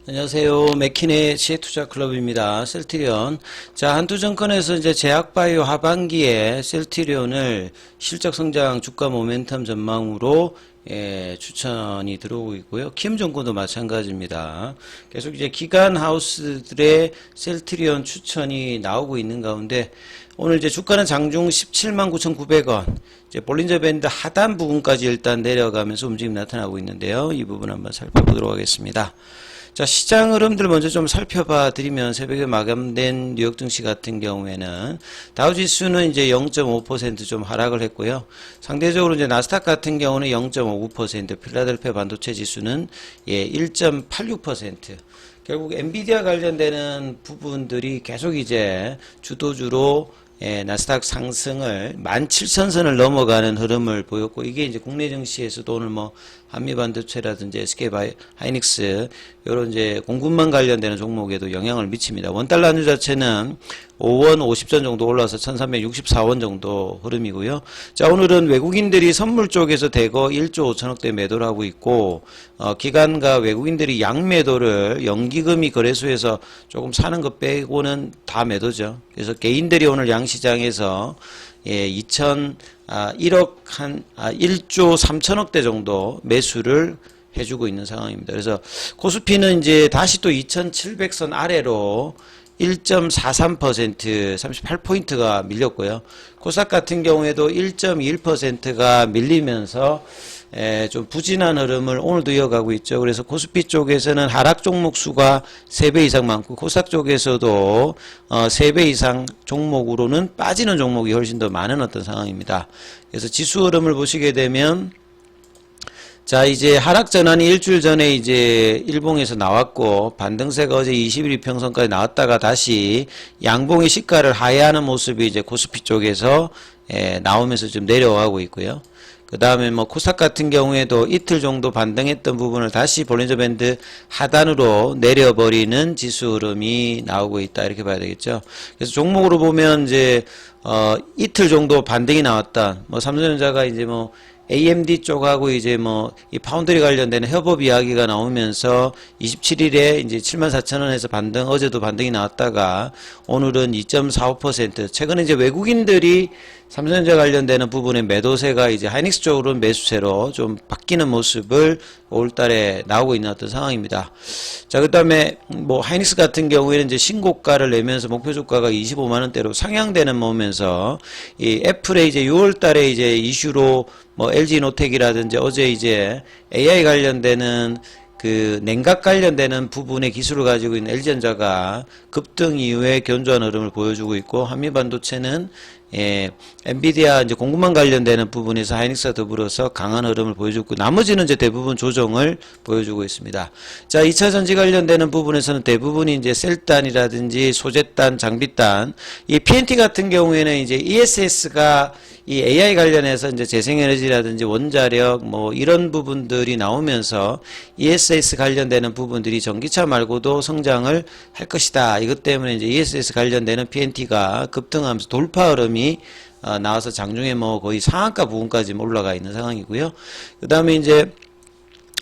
안녕하세요. 맥킨의 시투자클럽입니다. 셀트리온. 자, 한두 정권에서 이제 제약바이오 하반기에 셀트리온을 실적 성장 주가 모멘텀 전망으로 추천이 들어오고 있고요. 킴정권도 마찬가지입니다. 계속 이제 기관 하우스들의 셀트리온 추천이 나오고 있는 가운데 오늘 이제 주가는 장중 179,900원, 이제 볼린저 밴드 하단 부분까지 일단 내려가면서 움직임이 나타나고 있는데요. 이 부분 한번 살펴보도록 하겠습니다. 자, 시장 흐름들 먼저 좀 살펴봐 드리면 새벽에 마감된 뉴욕 증시 같은 경우에는 다우지수는 이제 0.5% 좀 하락을 했고요. 상대적으로 이제 나스닥 같은 경우는 0.59%, 필라델피아 반도체 지수는 1.86%. 결국 엔비디아 관련되는 부분들이 계속 이제 주도주로 나스닥 상승을 17,000선을 넘어가는 흐름을 보였고, 이게 이제 국내 증시에서도 오늘 뭐 한미반도체라든지 SK하이닉스 이런 이제 공급망 관련되는 종목에도 영향을 미칩니다. 원달러 환율 자체는 5원 50전 정도 올라서 1364원 정도 흐름이고요. 자, 오늘은 외국인들이 선물 쪽에서 대거 1조 5천억대 매도를 하고 있고, 기관과 외국인들이 양매도를 연기금이 거래소에서 조금 사는 것 빼고는 다 매도죠. 그래서 개인들이 오늘 양시장에서 1조 3천억대 정도 매수를 해주고 있는 상황입니다. 그래서 코스피는 이제 다시 또 2700선 아래로 1.43% 38포인트가 밀렸고요. 코스닥 같은 경우에도 1.21%가 밀리면서 좀 부진한 흐름을 오늘도 이어가고 있죠. 그래서 코스피 쪽에서는 하락 종목 수가 3배 이상 많고, 코스닥 쪽에서도 3배 이상 종목으로는 빠지는 종목이 훨씬 더 많은 어떤 상황입니다. 그래서 지수 흐름을 보시게 되면, 자, 이제 하락 전환이 일주일 전에 이제 일봉에서 나왔고, 반등세가 어제 21 이평선까지 나왔다가 다시 양봉의 시가를 하회하는 모습이 이제 코스피 쪽에서 나오면서 좀 내려가고 있고요. 그 다음에 뭐 코스닥 같은 경우에도 이틀 정도 반등했던 부분을 다시 볼린저 밴드 하단으로 내려버리는 지수 흐름이 나오고 있다, 이렇게 봐야 되겠죠. 그래서 종목으로 보면 이제 이틀 정도 반등이 나왔다. 뭐 삼성전자가 이제 뭐 AMD 쪽하고 이제 뭐 이 파운드리 관련되는 협업 이야기가 나오면서 27일에 이제 74,000원에서 반등, 어제도 반등이 나왔다가 오늘은 2.45%. 최근에 이제 외국인들이 삼성전자 관련되는 부분의 매도세가 이제 하이닉스 쪽으로 매수세로 좀 바뀌는 모습을 5월달에 나오고 있는 어떤 상황입니다. 자, 그 다음에 뭐 하이닉스 같은 경우에는 이제 신고가를 내면서 목표 주가가 25만원대로 상향되는 모면서 이 애플의 이제 6월달에 이제 이슈로 뭐 LG노텍이라든지 어제 이제 AI 관련되는 그 냉각 관련되는 부분의 기술을 가지고 있는 LG전자가 급등 이후에 견조한 흐름을 보여주고 있고, 한미반도체는 엔비디아 이제 공급망 관련되는 부분에서 하이닉스와 더불어서 강한 흐름을 보여주고, 나머지는 이제 대부분 조정을 보여주고 있습니다. 자, 2차 전지 관련되는 부분에서는 대부분이 이제 셀단이라든지 소재단, 장비단, 이 PNT 같은 경우에는 이제 ESS가 이 AI 관련해서 이제 재생에너지라든지 원자력 뭐 이런 부분들이 나오면서 ESS 관련되는 부분들이 전기차 말고도 성장을 할 것이다. 이것 때문에 이제 ESS 관련되는 PNT가 급등하면서 돌파 흐름이 나와서 장중에 뭐 거의 상한가 부분까지 올라가 있는 상황이고요. 그 다음에 이제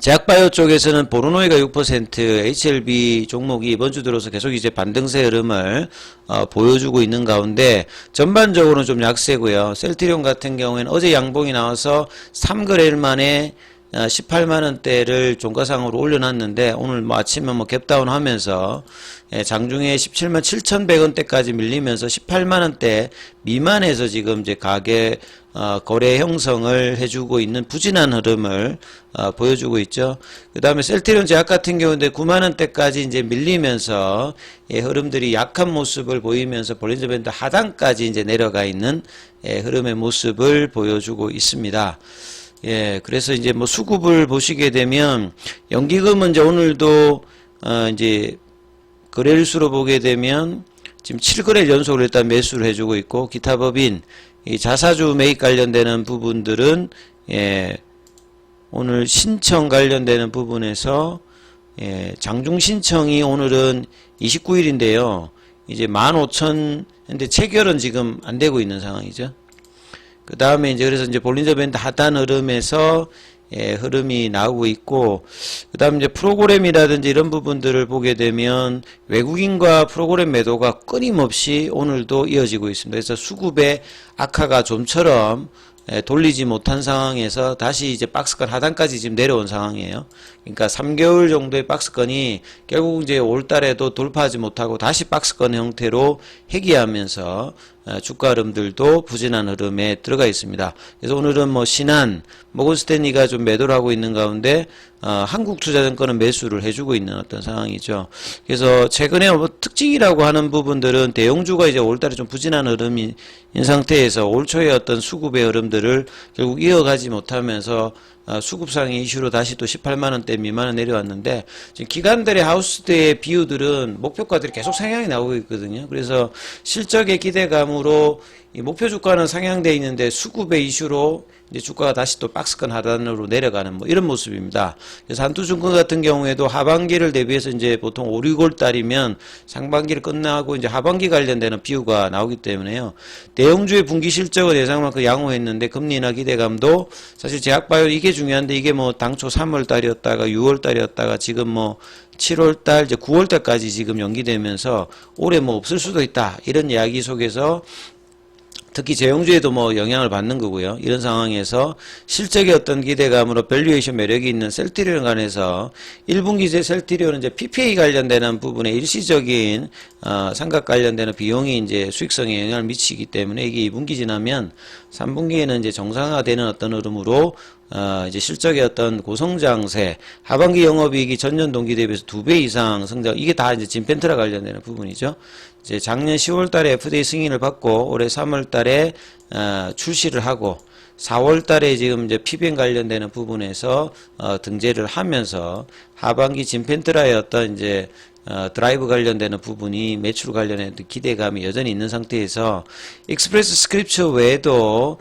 제약바이오 쪽에서는 보르노이가 6%, HLB 종목이 이번 주 들어서 계속 이제 반등세 흐름을 보여주고 있는 가운데 전반적으로는 좀 약세고요. 셀트리온 같은 경우에는 어제 양봉이 나와서 3거래일 만에 18만원대를 종가상으로 올려놨는데, 오늘 뭐 아침에 뭐 갭다운 하면서 장중에 17만 7,100원대까지 밀리면서 18만원대 미만에서 지금 이제 가계 거래 형성을 해주고 있는 부진한 흐름을 보여주고 있죠. 그 다음에 셀트리온 제약 같은 경우인데 9만원대까지 이제 밀리면서 흐름들이 약한 모습을 보이면서 볼린저 밴드 하단까지 이제 내려가 있는 흐름의 모습을 보여주고 있습니다. 그래서 이제 뭐 수급을 보시게 되면 연기금은 이제 오늘도 이제 거래일수로 보게 되면 지금 7거래일 연속으로 일단 매수를 해주고 있고, 기타 법인 이 자사주 매입 관련되는 부분들은 오늘 신청 관련되는 부분에서 장중 신청이 오늘은 29일인데요. 이제 15,000, 근데 체결은 지금 안 되고 있는 상황이죠. 그 다음에 이제 그래서 이제 볼린저 밴드 하단 흐름에서 흐름이 나오고 있고, 그 다음 이제 프로그램이라든지 이런 부분들을 보게 되면 외국인과 프로그램 매도가 끊임없이 오늘도 이어지고 있습니다. 그래서 수급의 악화가 좀처럼 돌리지 못한 상황에서 다시 이제 박스권 하단까지 지금 내려온 상황이에요. 그러니까 3개월 정도의 박스권이 결국 이제 올 달에도 돌파하지 못하고 다시 박스권 형태로 해기하면서 주가 흐름들도 부진한 흐름에 들어가 있습니다. 그래서 오늘은 뭐 신한, 모건스탠리가 좀 매도를 하고 있는 가운데 한국투자증권은 매수를 해주고 있는 어떤 상황이죠. 그래서 최근에 뭐 특징이라고 하는 부분들은 대형주가 이제 올달에 좀 부진한 흐름인 상태에서 올 초에 어떤 수급의 흐름들을 결국 이어가지 못하면서 수급상의 이슈로 다시 또 18만원대 미만을 내려왔는데, 지금 기관들의 하우스대의 비율들은 목표가들이 계속 상향이 나오고 있거든요. 그래서 실적의 기대감으로 이 목표 주가는 상향되어 있는데 수급의 이슈로 이제 주가가 다시 또 박스권 하단으로 내려가는 뭐 이런 모습입니다. 그래서 한투증권 같은 경우에도 하반기를 대비해서 이제 보통 5, 6월 달이면 상반기를 끝나고 이제 하반기 관련되는 비유가 나오기 때문에요. 대형주의 분기 실적은 예상만큼 양호했는데 금리 인하 기대감도 사실 제약바이오 이게 중요한데, 이게 뭐 당초 3월 달이었다가 6월 달이었다가 지금 뭐 7월 달, 이제 9월 달까지 지금 연기되면서 올해 뭐 없을 수도 있다, 이런 이야기 속에서 특히 제형주에도 뭐 영향을 받는 거고요. 이런 상황에서 실적의 어떤 기대감으로 밸류에이션 매력이 있는 셀트리온 간에서 1분기 제 셀트리온은 이제 PPA 관련되는 부분에 일시적인 삼각 관련되는 비용이 이제 수익성에 영향을 미치기 때문에 이게 2분기 지나면 3분기에는 이제 정상화되는 어떤 흐름으로 이제 실적의 어떤 고성장세, 하반기 영업이익이 전년 동기 대비해서 2배 이상 성장, 이게 다 이제 진펜트라 관련되는 부분이죠. 이제 작년 10월 달에 FDA 승인을 받고 올해 3월 달에 출시를 하고 4월 달에 지금 이제 PBM 관련되는 부분에서 등재를 하면서 하반기 진펜트라의 어떤 이제 드라이브 관련되는 부분이 매출 관련된 기대감이 여전히 있는 상태에서 익스프레스 스크립처 외에도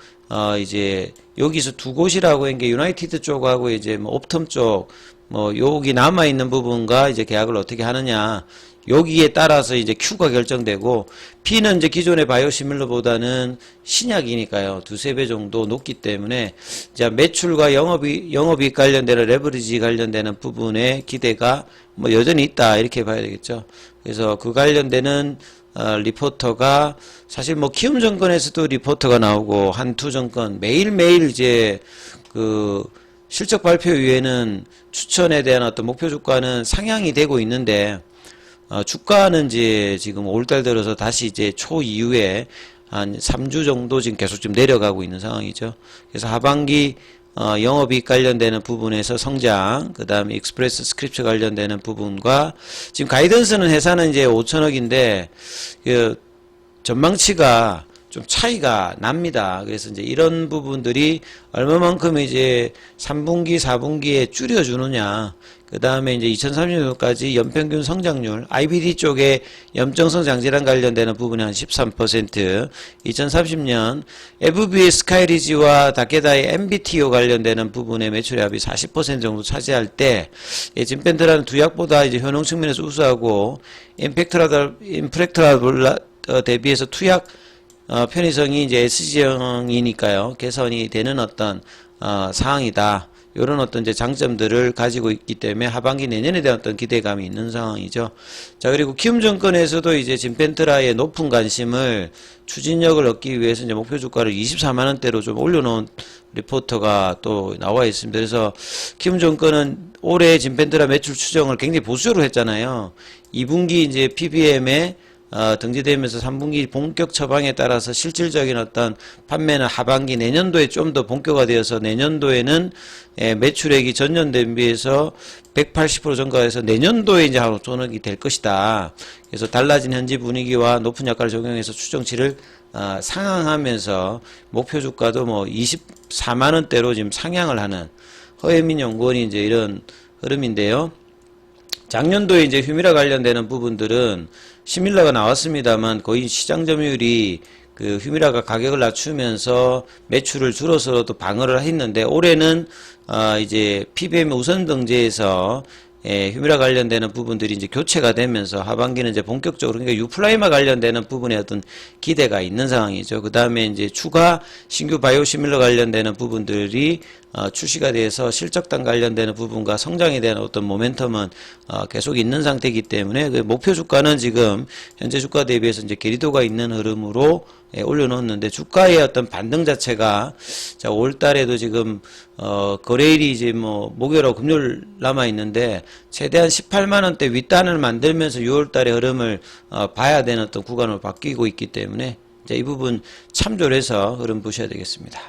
이제 여기서 두 곳이라고 한 게 유나이티드 쪽하고 이제 뭐 옵텀 쪽 뭐 여기 남아 있는 부분과 이제 계약을 어떻게 하느냐, 여기에 따라서 이제 Q가 결정되고, P는 이제 기존의 바이오시밀러보다는 신약이니까요. 2~3배 정도 높기 때문에 이제 매출과 영업이익 관련되는 레버리지 관련되는 부분의 기대가 뭐 여전히 있다, 이렇게 봐야 되겠죠. 그래서 그 관련되는 리포터가 사실 뭐 키움증권에서도 리포터가 나오고 한투증권 매일매일 이제 그 실적 발표 이후에는 추천에 대한 어떤 목표 주가는 상향이 되고 있는데, 주가는 이제 지금 올달 들어서 다시 이제 초 이후에 한 3주 정도 지금 계속 좀 내려가고 있는 상황이죠. 그래서 하반기 영업이익 관련되는 부분에서 성장, 그 다음에 익스프레스 스크립처 관련되는 부분과 지금 가이던스는 회사는 이제 5천억인데 그 전망치가 좀 차이가 납니다. 그래서 이제 이런 부분들이 얼마만큼 이제 3분기, 4분기에 줄여주느냐, 그 다음에 이제 2030년까지 연평균 성장률, IBD 쪽에 염증성 장질환 관련되는 부분이 한 13%, 2030년 FB의 스카이리지와 다케다의 MBTO 관련되는 부분의 매출액이 40% 정도 차지할 때, 진펜트라는 두 약보다 이제 효능 측면에서 우수하고, 임프렉트라 대비해서 투약 편의성이 이제 SG형이니까요. 개선이 되는 어떤 사항이다. 이런 어떤 이제 장점들을 가지고 있기 때문에 하반기 내년에 대한 어떤 기대감이 있는 상황이죠. 자, 그리고 키움증권에서도 이제 진펜트라의 높은 관심을 추진력을 얻기 위해서 이제 목표 주가를 24만원대로 좀 올려놓은 리포터가 또 나와 있습니다. 그래서 키움증권은 올해 진펜트라 매출 추정을 굉장히 보수적으로 했잖아요. 2분기 이제 PBM에 등재되면서 3분기 본격 처방에 따라서 실질적인 어떤 판매는 하반기 내년도에 좀 더 본격화되어서 내년도에는 매출액이 전년 대비해서 180% 증가해서 내년도에 이제 한 5천억이 될 것이다. 그래서 달라진 현지 분위기와 높은 약가를 적용해서 추정치를 상향하면서 목표 주가도 뭐 24만원대로 지금 상향을 하는 허혜민 연구원이 이제 이런 흐름인데요. 작년도에 이제 휴미라 관련되는 부분들은 시밀러가 나왔습니다만 거의 시장 점유율이 그 휴미라가 가격을 낮추면서 매출을 줄어서도 방어를 했는데, 올해는 이제 PBM 우선 등재에서 휴미라 관련되는 부분들이 이제 교체가 되면서 하반기는 이제 본격적으로, 그러니까 유플라이마 관련되는 부분에 어떤 기대가 있는 상황이죠. 그 다음에 이제 추가 신규 바이오시밀러 관련되는 부분들이 출시가 돼서 실적당 관련되는 부분과 성장에 대한 어떤 모멘텀은 계속 있는 상태이기 때문에 그 목표 주가는 지금 현재 주가 대비해서 이제 괴리도가 있는 흐름으로 올려놓았는데 주가의 어떤 반등 자체가 자 5월달에도 지금 거래일이 이제 뭐 목요일하고 금요일 남아 있는데 최대한 18만 원대 윗단을 만들면서 6월달의 흐름을 봐야 되는 어떤 구간으로 바뀌고 있기 때문에 이제 이 부분 참조를 해서 흐름 보셔야 되겠습니다.